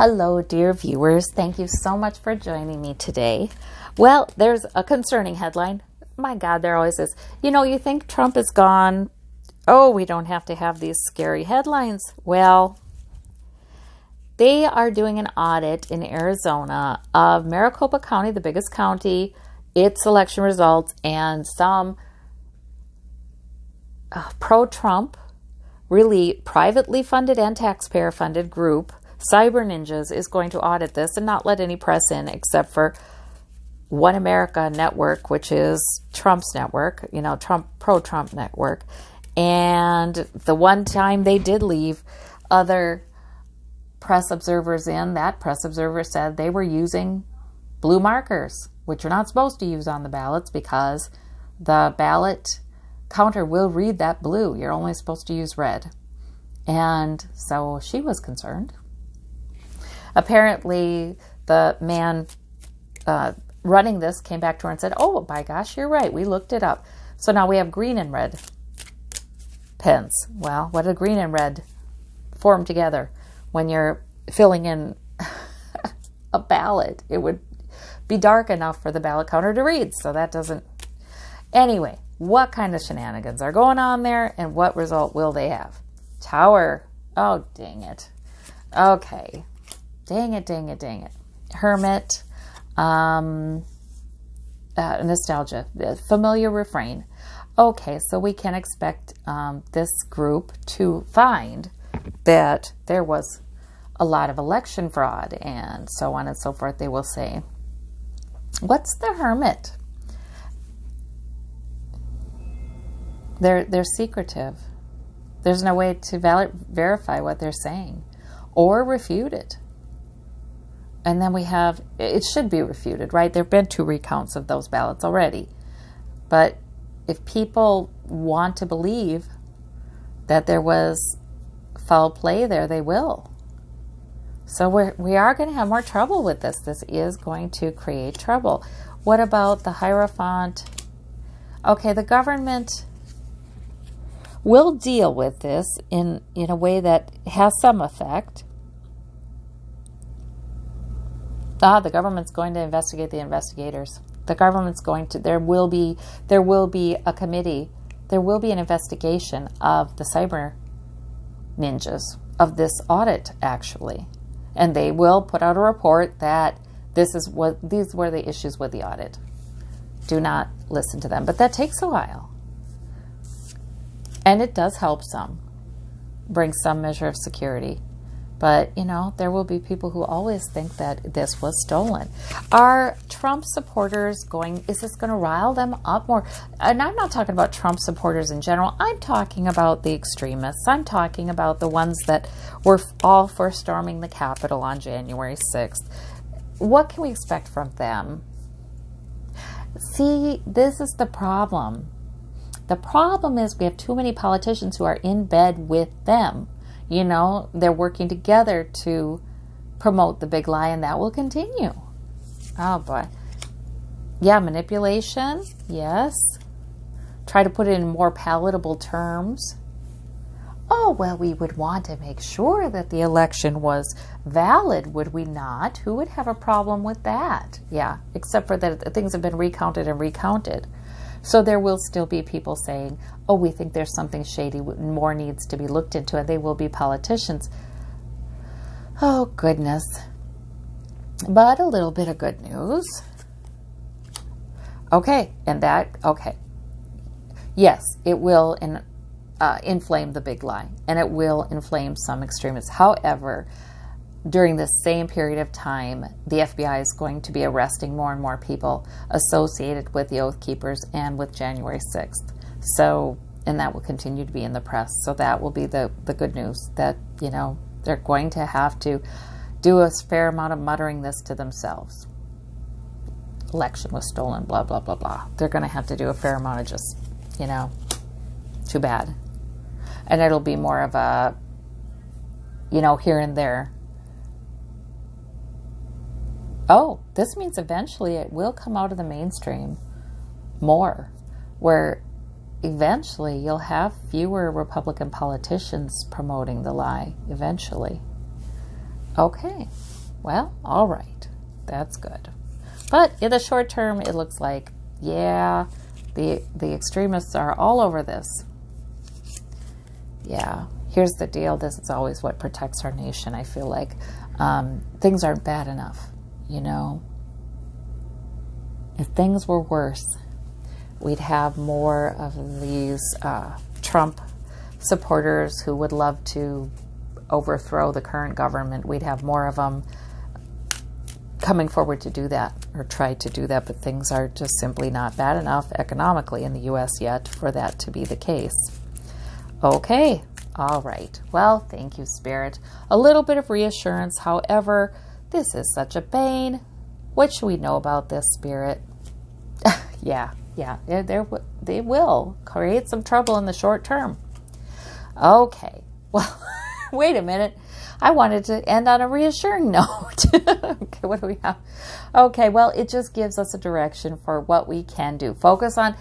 Hello, dear viewers. Thank you so much for joining me today. Well, there's a concerning headline. My God, there always is. You know, you think Trump is gone. Oh, we don't have to have these scary headlines. Well, they are doing an audit in Arizona of Maricopa County, the biggest county, its election results, and some pro-Trump, really privately funded and taxpayer-funded group, Cyber Ninjas, is going to audit this and not let any press in except for One America Network, which is Trump's network, you know, pro-Trump network. And the one time they did leave other press observers in, that press observer said they were using blue markers, which you're not supposed to use on the ballots because the ballot counter will read that blue. You're only supposed to use red. And so she was concerned. Apparently, the man running this came back to her and said, oh, by gosh, you're right. We looked it up. So now we have green and red pens. Well, what do green and red form together? When you're filling in a ballot, it would be dark enough for the ballot counter to read. So that doesn't... Anyway, what kind of shenanigans are going on there and what result will they have? Tower. Oh, dang it. Okay. Dang it. Hermit. Nostalgia. Familiar refrain. Okay, so we can expect this group to find that there was a lot of election fraud and so on and so forth. They will say, what's the hermit? They're secretive. There's no way to verify what they're saying or refute it. And then we have, it should be refuted, right? There have been 2 recounts of those ballots already. But if people want to believe that there was foul play there, they will. So we are going to have more trouble with this. This is going to create trouble. What about the Hierophant? Okay, the government will deal with this in a way that has some effect. The government's going to investigate the investigators. The government's going to, there will be a committee, there will be an investigation of the Cyber Ninjas, of this audit actually. And they will put out a report that these were the issues with the audit. Do not listen to them. But that takes a while. And it does help some, bring some measure of security. But, there will be people who always think that this was stolen. Are Trump supporters is this going to rile them up more? And I'm not talking about Trump supporters in general. I'm talking about the extremists. I'm talking about the ones that were all for storming the Capitol on January 6th. What can we expect from them? See, this is the problem. The problem is we have too many politicians who are in bed with them. They're working together to promote the big lie, and that will continue. Oh, boy. Yeah, manipulation. Yes. Try to put it in more palatable terms. Oh, well, we would want to make sure that the election was valid, would we not? Who would have a problem with that? Yeah, except for that things have been recounted and recounted. So there will still be people saying, oh, we think there's something shady, more needs to be looked into, and they will be politicians. Oh, goodness. But a little bit of good news. Okay, okay. Yes, it will inflame the big lie, and it will inflame some extremists. However, during this same period of time, the FBI is going to be arresting more and more people associated with the Oath Keepers and with January 6th. So, and that will continue to be in the press. So that will be the good news that, they're going to have to do a fair amount of muttering this to themselves. Election was stolen, blah, blah, blah, blah. They're going to have to do a fair amount of just, too bad. And it'll be more of a, here and there. Oh, this means eventually it will come out of the mainstream more, where eventually you'll have fewer Republican politicians promoting the lie, eventually. Okay. Well, all right. That's good. But in the short term, it looks like, yeah, the extremists are all over this. Yeah. Here's the deal. This is always what protects our nation. I feel like things aren't bad enough, you know. If things were worse, we'd have more of these Trump supporters who would love to overthrow the current government. We'd have more of them coming forward to do that or try to do that, but things are just simply not bad enough economically in the U.S. yet for that to be the case. Okay. All right. Well, thank you, Spirit. A little bit of reassurance. However, this is such a bane. What should we know about this, Spirit? Yeah. They will create some trouble in the short term. Okay. Well, wait a minute. I wanted to end on a reassuring note. Okay, what do we have? Okay, well, it just gives us a direction for what we can do. Focus on,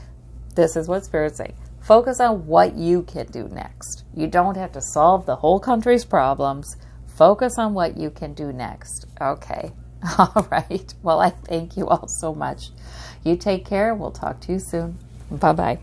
this is what Spirit's saying. Focus on what you can do next. You don't have to solve the whole country's problems. Focus on what you can do next. Okay. All right. Well, I thank you all so much. You take care. We'll talk to you soon. Bye-bye.